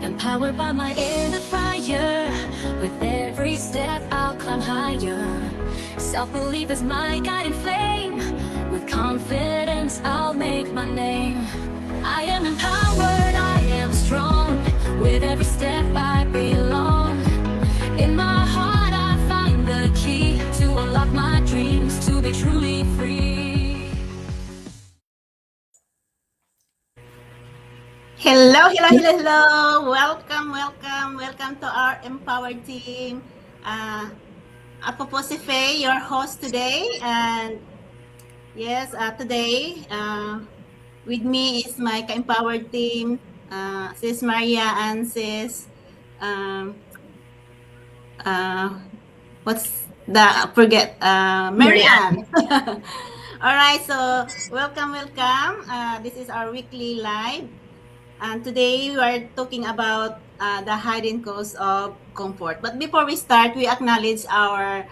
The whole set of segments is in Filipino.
Empowered by my inner fire. With every step I'll climb higher. Self-belief is my guiding flame. With confidence I'll make my name. I am empowered, I am strong. With every step I belong. In my heart I find the key to unlock my dreams, to be truly free. Hello. Welcome to our Empowered team. Ako po si Faye, your host today. And yes, today, with me is my ka-empowered team, Sis Maria and Sis, Mary Ann. All right, so welcome. This is our weekly live. And today we are talking about the hidden cost of comfort. But before we start, we acknowledge our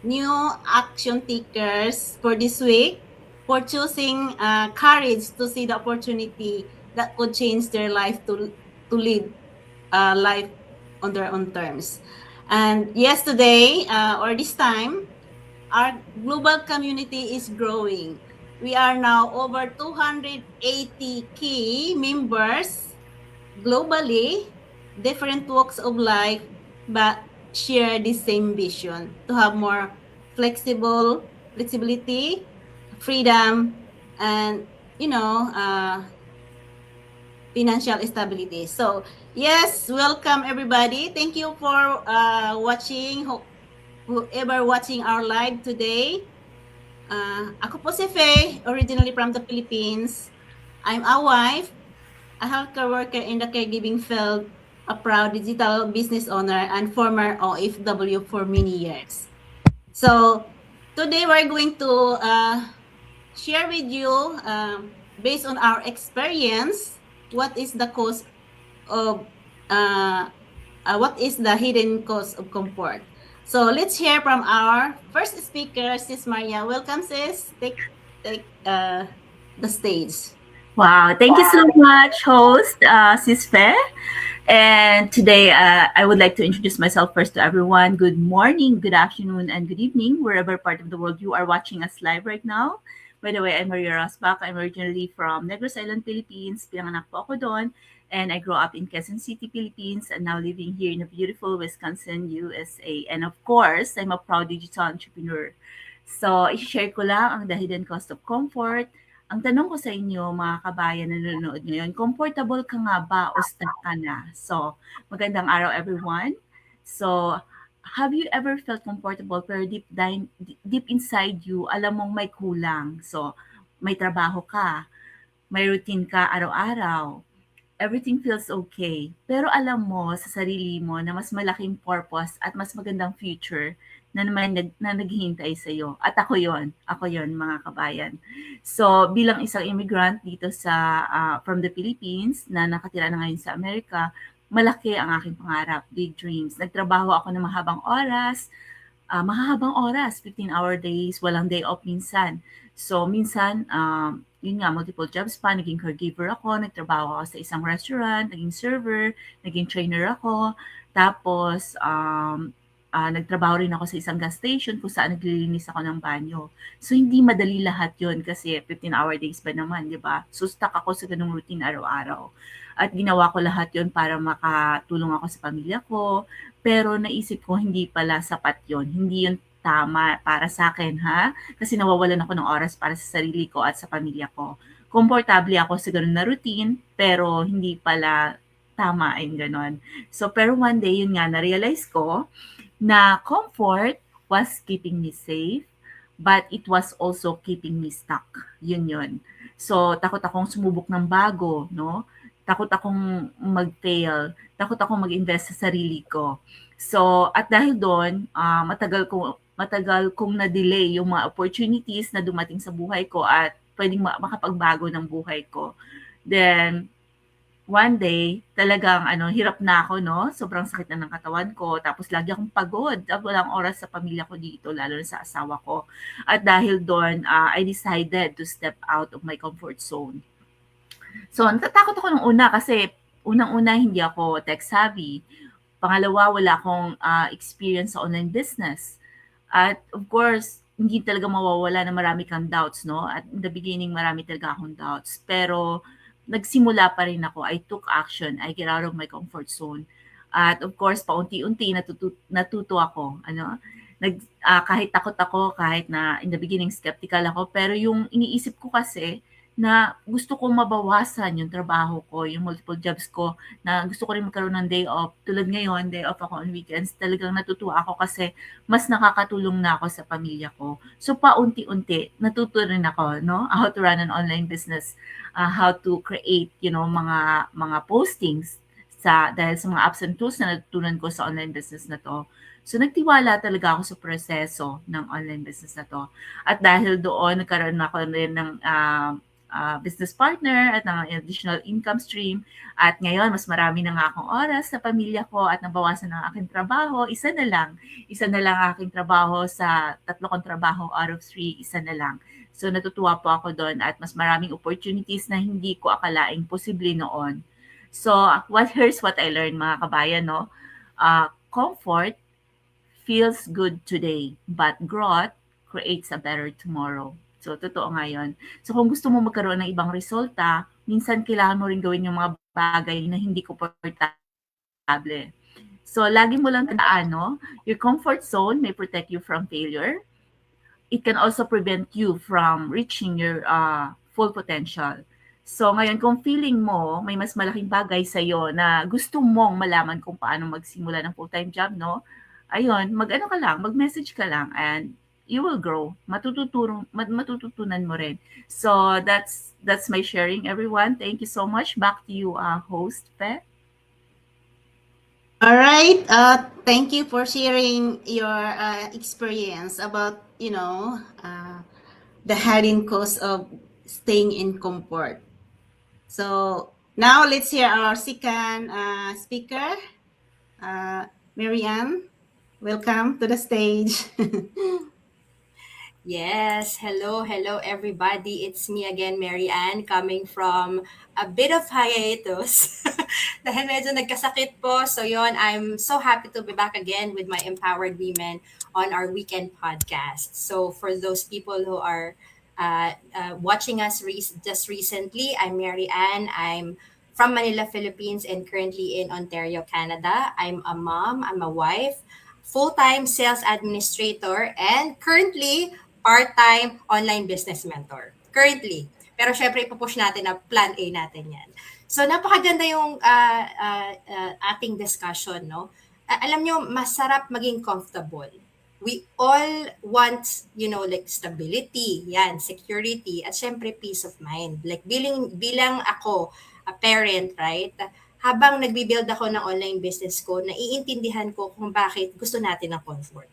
new action takers for this week for choosing courage to see the opportunity that could change their life to lead life on their own terms. And yesterday, or this time, our global community is growing. We are now over 280 key members globally, different walks of life, but share the same vision to have more flexibility, freedom, and financial stability. So yes, welcome everybody. Thank you for watching. Whoever watching our live today. Ako po si Faye, originally from the Philippines. I'm a wife, a healthcare worker in the caregiving field, a proud digital business owner, and former OFW for many years. So today we're going to share with you, based on our experience, what is the cost of what is the hidden cost of comfort. So let's hear from our first speaker, Sis Maria. Welcome, Sis. Take the stage. Wow, thank you so much, host Sis Fe. And today I would like to introduce myself first to everyone. Good morning, good afternoon, and good evening, wherever part of the world you are watching us live right now. By the way, I'm Maria Rosbach. I'm originally from Negros Island, Philippines. Pinanganak po ako doon. And I grew up in Quezon City, Philippines, and now living here in a beautiful Wisconsin, USA. And of course, I'm a proud digital entrepreneur. So, i-share ko lang ang the hidden cost of comfort. Ang tanong ko sa inyo, mga kabayan na nanonood ngayon, comfortable ka nga ba o stuck ka na? So, magandang araw everyone. So, have you ever felt comfortable pero deep inside you, alam mong may kulang? So, may trabaho ka, may routine ka araw-araw, everything feels okay. Pero alam mo sa sarili mo na mas malaking purpose at mas magandang future na naman na naghihintay sa iyo. At ako yon mga kabayan. So bilang isang immigrant dito sa from the Philippines na nakatira na ngayon sa Amerika, malaki ang aking pangarap, big dreams. Nagtrabaho ako ng mahahabang oras, 15-hour days, walang day off minsan. So minsan, yun nga, multiple jobs pa, naging caregiver ako, nagtrabaho ako sa isang restaurant, naging server, naging trainer ako, tapos nagtrabaho rin ako sa isang gas station kung saan naglilinis ako ng banyo. So hindi madali lahat yun kasi 15-hour days pa naman, di ba? So stuck ako sa ganung routine araw-araw. At ginawa ko lahat yun para makatulong ako sa pamilya ko, pero naisip ko hindi pala sapat yun, hindi yun tama para sa akin, ha? Kasi nawawalan ako ng oras para sa sarili ko at sa pamilya ko. Komportable ako sa ganun na routine, pero hindi pala tama yung ganon. So, pero one day, yun nga, na-realize ko na comfort was keeping me safe, but it was also keeping me stuck. Yun. So, takot akong sumubok ng bago, no? Takot akong mag-fail. Takot akong mag-invest sa sarili ko. So, at dahil doon, matagal kong na-delay yung mga opportunities na dumating sa buhay ko at pwedeng makapagbago ng buhay ko. Then, one day, talagang hirap na ako, no? Sobrang sakit na ng katawan ko. Tapos lagi akong pagod. Walang oras sa pamilya ko dito, lalo na sa asawa ko. At dahil doon, I decided to step out of my comfort zone. So, natatakot ako nung una kasi unang-una, hindi ako tech-savvy. Pangalawa, wala akong experience sa online business. At of course, hindi talaga mawawala na marami kang doubts, no? At in the beginning, marami talaga akong doubts. Pero nagsimula pa rin ako. I took action. I get out of my comfort zone. At of course, paunti-unti natuto ako. Kahit takot ako, kahit na in the beginning skeptical ako, pero yung iniisip ko kasi na gusto kong mabawasan yung trabaho ko, yung multiple jobs ko, na gusto ko rin magkaroon ng day off. Tulad ngayon, day off ako on weekends. Talagang natutuwa ako kasi mas nakakatulong na ako sa pamilya ko. So paunti-unti, natuto rin ako, no? How to run an online business, how to create, mga postings dahil sa mga apps and tools na natutunan ko sa online business na to. So nagtiwala talaga ako sa proseso ng online business na to. At dahil doon, nagkaroon ako rin ng business partner at ng additional income stream. At ngayon, mas marami na nga akong oras sa pamilya ko at nabawasan ng aking trabaho. Isa na lang aking trabaho sa 3 kong trabaho out of 3, isa na lang. So natutuwa po ako doon at mas maraming opportunities na hindi ko akalaing posible noon. So here's what I learned, mga kabayan, no? Comfort feels good today, but growth creates a better tomorrow. So, totoo nga yun. So, kung gusto mo magkaroon ng ibang resulta, minsan kailangan mo rin gawin yung mga bagay na hindi komportable. So, lagi mo lang tandaan, no? Your comfort zone may protect you from failure. It can also prevent you from reaching your full potential. So, ngayon, kung feeling mo may mas malaking bagay sa'yo na gusto mong malaman kung paano magsimula ng full-time job, no? Ayun, mag-message ka lang and you will grow. Matututunan mo rin. So, that's my sharing, everyone. Thank you so much. Back to you, host, Pe. All right. Thank you for sharing your experience about, the hidden cost of staying in comfort. So now let's hear our second speaker, Marianne. Welcome to the stage. Yes, hello everybody. It's me again, Mary Ann, coming from a bit of hiatus. Dahil medyo nagkasakit po. So yon, I'm so happy to be back again with my Empowered Women on our weekend podcast. So for those people who are watching us just recently, I'm Mary Ann. I'm from Manila, Philippines, and currently in Ontario, Canada. I'm a mom, I'm a wife, full-time sales administrator, and currently part-time online business mentor. Currently. Pero syempre, ipupush natin na plan A natin yan. So, napakaganda yung ating discussion, no? Alam nyo, masarap maging comfortable. We all want, like stability, yan, security, at syempre peace of mind. Like, bilang ako, a parent, right? Habang nagbi-build ako ng online business ko, naiintindihan ko kung bakit gusto natin ng comfort.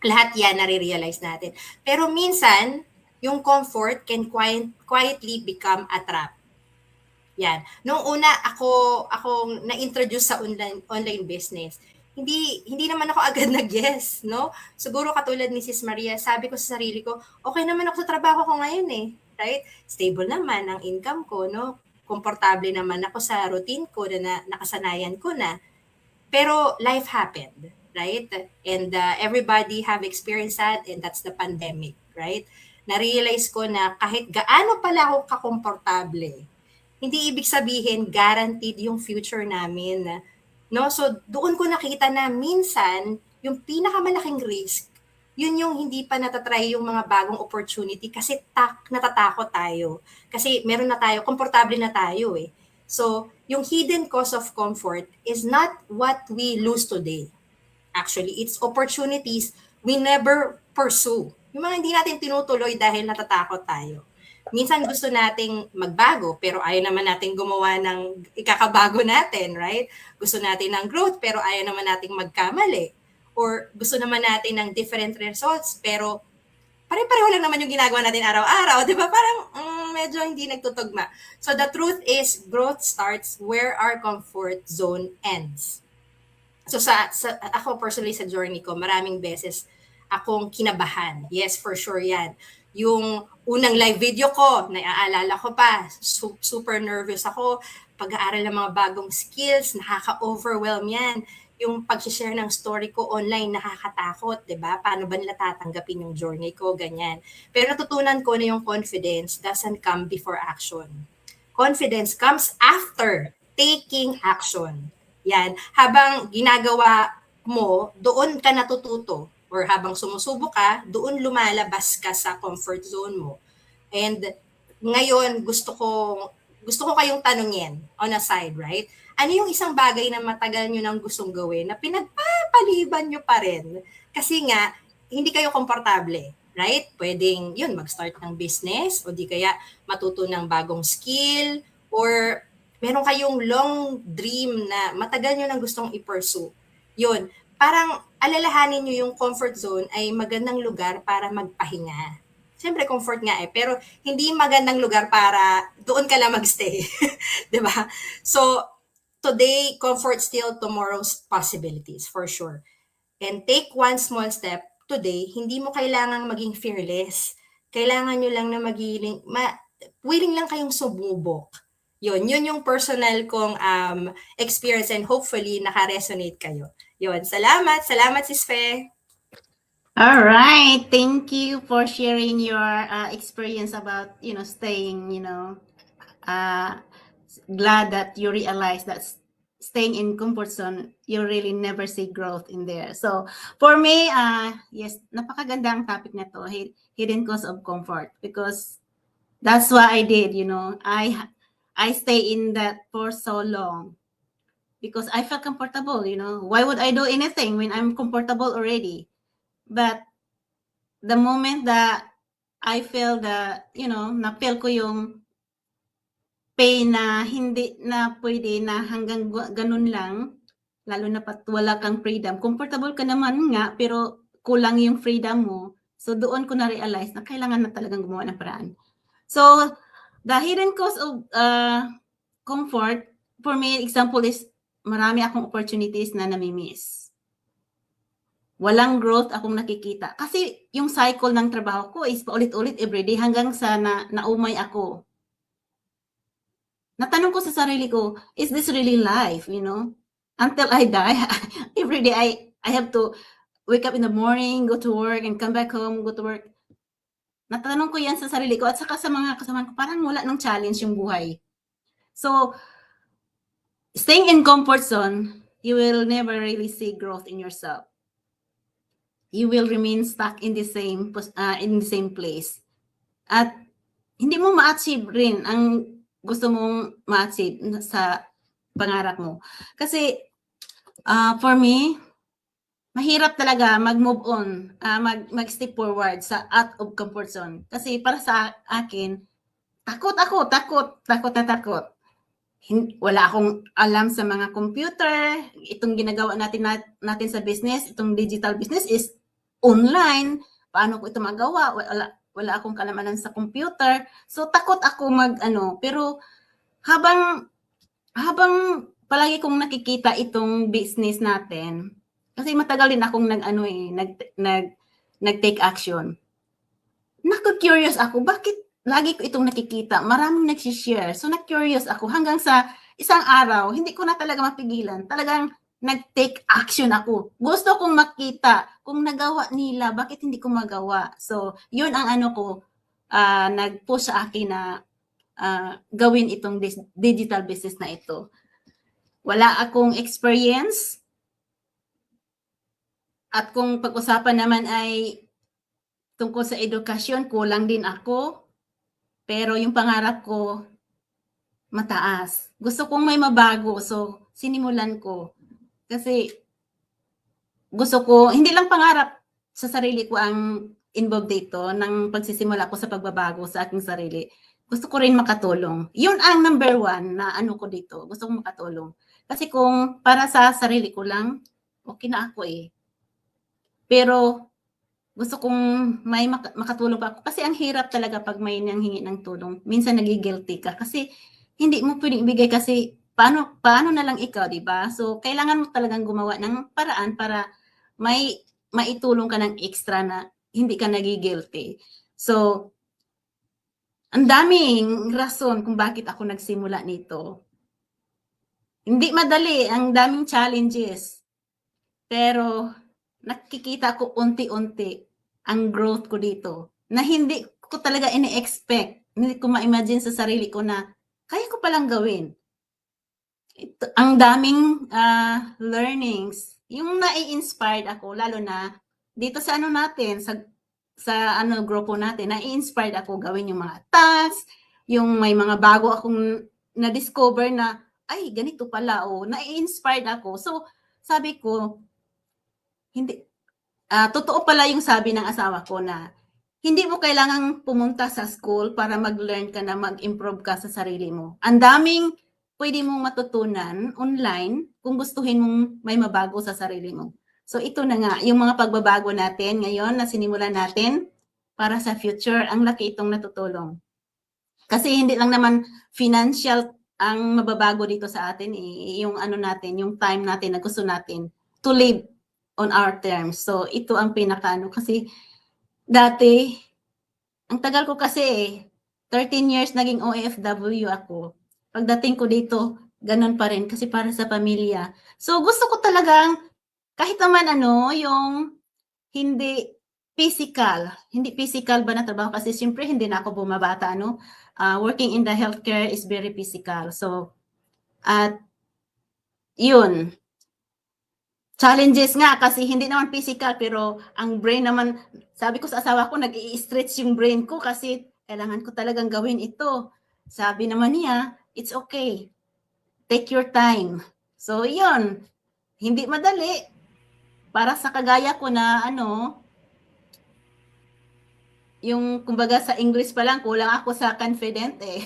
Lahat yan nare-realize natin. Pero minsan, yung comfort can quietly become a trap. Yan. Noong una ako na-introduce sa online business, hindi naman ako agad nag-yes, no? Siguro katulad ni Sis Maria, sabi ko sa sarili ko, okay naman ako sa trabaho ko ngayon eh, right? Stable naman ang income ko, no? Komportable naman ako sa routine ko na nakasanayan ko na. Pero life happened, right? And everybody have experienced that, and that's the pandemic, right? Na-realize ko na kahit gaano pala ako kakomportable, hindi ibig sabihin guaranteed yung future namin. No? So doon ko nakita na minsan, yung pinakamalaking risk, yun yung hindi pa natatry yung mga bagong opportunity kasi natatakot tayo. Kasi meron na tayo, komportable na tayo eh. So, yung hidden cost of comfort is not what we lose today. Actually, it's opportunities we never pursue. Yung mga hindi natin tinutuloy dahil natatakot tayo. Minsan gusto nating magbago, pero ayaw naman natin gumawa ng ikakabago natin, right? Gusto natin ng growth, pero ayaw naman nating magkamali. Or gusto naman natin ng different results, pero pare-pareho lang naman yung ginagawa natin araw-araw, di ba? Parang medyo hindi nagtutugma. So the truth is, growth starts where our comfort zone ends. So ako personally sa journey ko, maraming beses akong kinabahan. Yes, for sure yan. Yung unang live video ko, naaalala ko pa, super nervous ako. pag-aaral ng mga bagong skills, nakaka-overwhelm yan. Yung pag-share ng story ko online, nakakatakot, di ba? Paano ba nila tatanggapin yung journey ko, ganyan. Pero natutunan ko na yung confidence doesn't come before action. Confidence comes after taking action. Yan. Habang ginagawa mo, doon ka natututo. Or habang sumusubok ka, doon lumalabas ka sa comfort zone mo. And ngayon, gusto ko kayong tanungin on a side, right? Ano yung isang bagay na matagal nyo nang gustong gawin na pinagpapaliban nyo pa rin? Kasi nga, hindi kayo komportable, right? Pwedeng, yun, mag-start ng business o di kaya matuto ng bagong skill or meron kayong long dream na matagal nyo nang gustong i-pursue. Yun, parang alalahanin nyo yung comfort zone ay magandang lugar para magpahinga. Siyempre, comfort nga pero hindi magandang lugar para doon ka lang magstay. Diba? So, today, comfort still tomorrow's possibilities, for sure. And take one small step today, hindi mo kailangang maging fearless. Kailangan nyo lang na willing lang kayong sumubok. Yun yung personal kong experience and hopefully naka-resonate kayo. Yun, salamat Sis Fe. All right. Thank you for sharing your experience about, staying, glad that you realize that staying in comfort zone, you really never see growth in there. So for me, yes, napakaganda ang topic na to, hidden cost of comfort, because that's what I did, I stay in that for so long because I felt comfortable, why would I do anything when I'm comfortable already? But the moment that I feel na-feel ko yung pain na hindi na pwede na hanggang ganun lang, lalo na pat wala kang freedom. Comfortable ka naman nga, pero kulang yung freedom mo. So doon ko na-realize na kailangan na talagang gumawa ng paraan. So the hidden cost of comfort, for me, example is marami akong opportunities na nami-miss. Walang growth akong nakikita. Kasi yung cycle ng trabaho ko is paulit-ulit everyday hanggang sa naumay ako. Natanong ko sa sarili ko, is this really life, Until I die, everyday I have to wake up in the morning, go to work, and come back home, go to work. Natanong ko yan sa sarili ko at saka sa mga kasama ko, parang wala nang challenge yung buhay. So, staying in comfort zone, you will never really see growth in yourself. You will remain stuck in the same place. At hindi mo ma-achieve rin ang gusto mong ma-achieve sa pangarap mo. Kasi for me, mahirap talaga mag-move on, mag-step forward sa out of comfort zone. Kasi para sa akin, takot. Wala akong alam sa mga computer. Itong ginagawa natin sa business, itong digital business is online. Paano ko ito magawa? Wala akong kalamanan sa computer. So takot ako pero habang palagi kong nakikita itong business natin, kasi matagal din akong nag-take action. Curious ako, bakit lagi ko itong nakikita? Maraming nag-share. So na-curious ako hanggang sa isang araw, hindi ko na talaga mapigilan. Talagang nag-take action ako. Gusto kong makita kung nagawa nila, bakit hindi ko magawa. So, yun ang nag-push sa akin na gawin itong digital business na ito. Wala akong experience. At kung pag-usapan naman ay tungkol sa edukasyon, kulang din ako. Pero yung pangarap ko, mataas. Gusto kong may mabago. So, sinimulan ko. Kasi gusto ko, hindi lang pangarap sa sarili ko ang involved dito ng pagsisimula ko sa pagbabago sa aking sarili. Gusto ko rin makatulong. Yun ang number one na ko dito. Gusto kong makatulong. Kasi kung para sa sarili ko lang, okay na ako Pero gusto kong may makatulong pa ako. Kasi ang hirap talaga pag may nanghingi ng tulong. Minsan nagigilty ka. Kasi hindi mo pwedeng ibigay kasi paano na lang ikaw, di ba? So, kailangan mo talagang gumawa ng paraan para may maitulong ka ng extra na hindi ka nagigilty. So, ang daming rason kung bakit ako nagsimula nito. Hindi madali, ang daming challenges. Pero nakikita ko unti-unti ang growth ko dito na hindi ko talaga ini-expect. Hindi ko ma-imagine sa sarili ko na kaya ko palang gawin. Ang daming learnings. Yung nai-inspired ako, lalo na dito sa ano natin, sa ano grupo natin, nai-inspired ako gawin yung mga tasks, yung may mga bago akong na-discover na, ay, ganito pala, nai-inspired ako. So, sabi ko, hindi, totoo pala yung sabi ng asawa ko na, hindi mo kailangang pumunta sa school para mag-learn ka na mag-improve ka sa sarili mo. Ang daming pwede mong matutunan online kung gustuhin mong may mabago sa sarili mo. So ito na nga, yung mga pagbabago natin ngayon na sinimulan natin para sa future, ang laki itong natutulong. Kasi hindi lang naman financial ang mababago dito sa atin, yung ano natin, yung time natin na gusto natin to live on our terms. So ito ang pinakaano kasi dati, ang tagal ko kasi 13 years naging OFW ako. Pagdating ko dito, ganun pa rin kasi para sa pamilya. So gusto ko talagang kahit naman ano, yung hindi physical ba na trabaho kasi siyempre hindi na ako bumabata, no? Working in the healthcare is very physical. So, at yun, challenges nga kasi hindi naman physical pero ang brain naman, sabi ko sa asawa ko, nag-i-stretch yung brain ko kasi kailangan ko talagang gawin ito. Sabi naman niya, it's okay. Take your time. So, yun. Hindi madali. Para sa kagaya ko na ano, yung kumbaga sa English pa lang, kulang ako sa confident eh.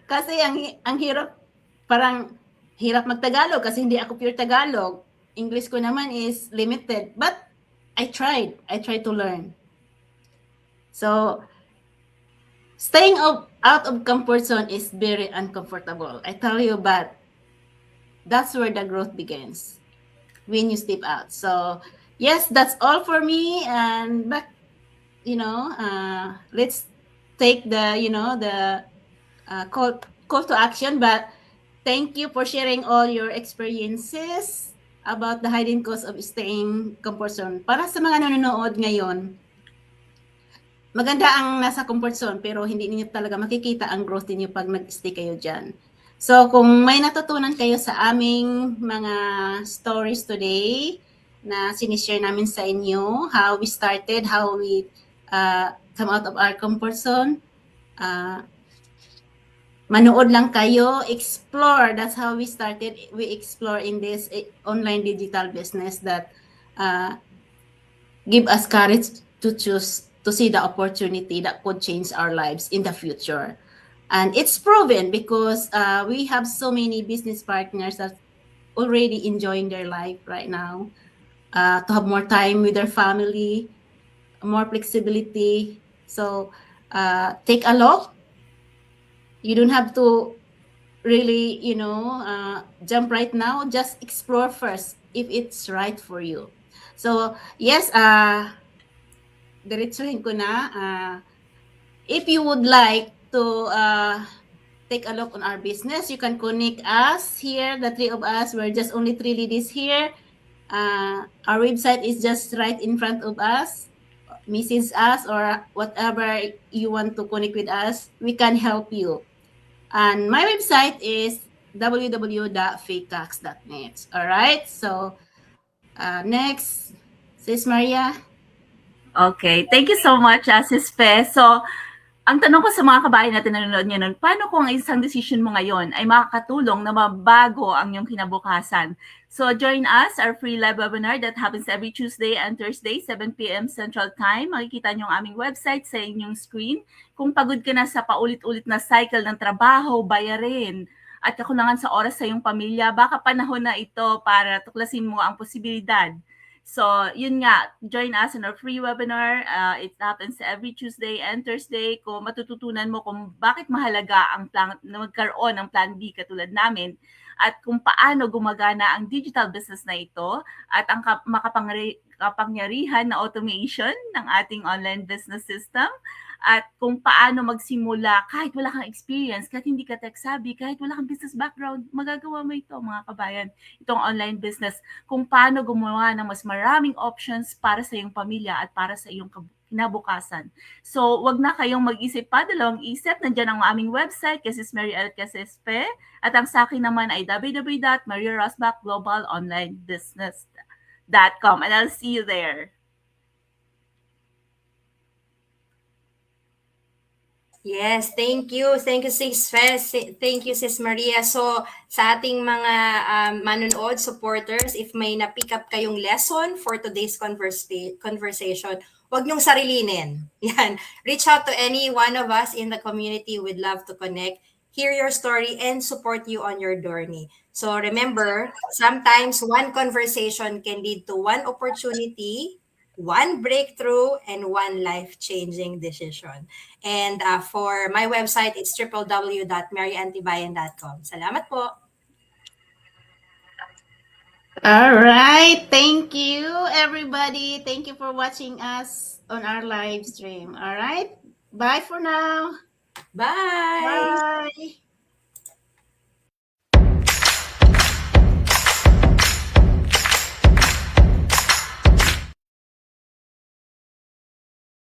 Kasi ang hirap, parang hirap mag-Tagalog kasi hindi ako pure Tagalog. English ko naman is limited. But I tried to learn. So, staying out of comfort zone is very uncomfortable. I tell you, but that's where the growth begins. When you step out. So, yes, that's all for me. And back, let's take the, call to action. But thank you for sharing all your experiences about the hidden cost of staying comfort zone. Para sa mga nanonood ngayon, maganda ang nasa comfort zone pero hindi niyo talaga makikita ang growth niyo pag nag-stay kayo dyan. So kung may natutunan kayo sa aming mga stories today na sinishare namin sa inyo, how we started, how we come out of our comfort zone, manood lang kayo, explore. That's how we started. We explore in this online digital business that give us courage to choose, to see the opportunity that could change our lives in the future. And it's proven because we have so many business partners that already enjoying their life right now, to have more time with their family, more flexibility. So take a look. You don't have to really, jump right now. Just explore first if it's right for you. So yes, diretsuhin ko na. If you would like to take a look on our business, you can connect us here, the three of us. We're just only 3 ladies here. Our website is just right in front of us. Message us or whatever you want to connect with us, we can help you. And my website is www.fakecax.net. All right. So next, Sis Maria. Okay. Thank you so much, Sis Fe. So, ang tanong ko sa mga kabayan natin na nanonood niyo nun, paano kung ang isang decision mo ngayon ay makakatulong na mabago ang iyong kinabukasan? So join us, our free live webinar that happens every Tuesday and Thursday, 7 p.m. Central Time. Makikita niyo ang aming website sa inyong screen. Kung pagod ka na sa paulit-ulit na cycle ng trabaho, bayarin, at kakulangan sa oras sa iyong pamilya, baka panahon na ito para tuklasin mo ang posibilidad. So, yun nga, join us in our free webinar. It happens every Tuesday and Thursday. Kung matututunan mo kung bakit mahalaga ang plan, na magkaroon ng Plan B katulad namin at kung paano gumagana ang digital business na ito at ang kapangyarihan na automation ng ating online business system at kung paano magsimula kahit wala kang experience, kahit hindi ka tech-savvy, kahit wala kang business background, magagawa mo ito mga kabayan, itong online business, kung paano gumawa ng mas maraming options para sa iyong pamilya at para sa iyong kinabukasan. So, wag na kayong mag-isip pa, dalawang isip. Nandiyan ang aming website, Sis Mary L. Casespe. At ang sa akin naman ay www.mariarosbachglobalonlinebusiness.com. And I'll see you there. Yes, thank you. Thank you, Sis Fes. Thank you, Sis Maria. So, sa ating mga manonood, supporters, if may na-pick up kayong lesson for today's conversation, huwag niyong sarilinin. Yan. Reach out to any one of us in the community. We'd love to connect, hear your story, and support you on your journey. So, remember, sometimes one conversation can lead to one opportunity, one breakthrough, and one life-changing decision. And for my website, it's www.maryantibayan.com. Salamat po. All right. Thank you, everybody. Thank you for watching us on our live stream. All right. Bye for now. Bye! Bye.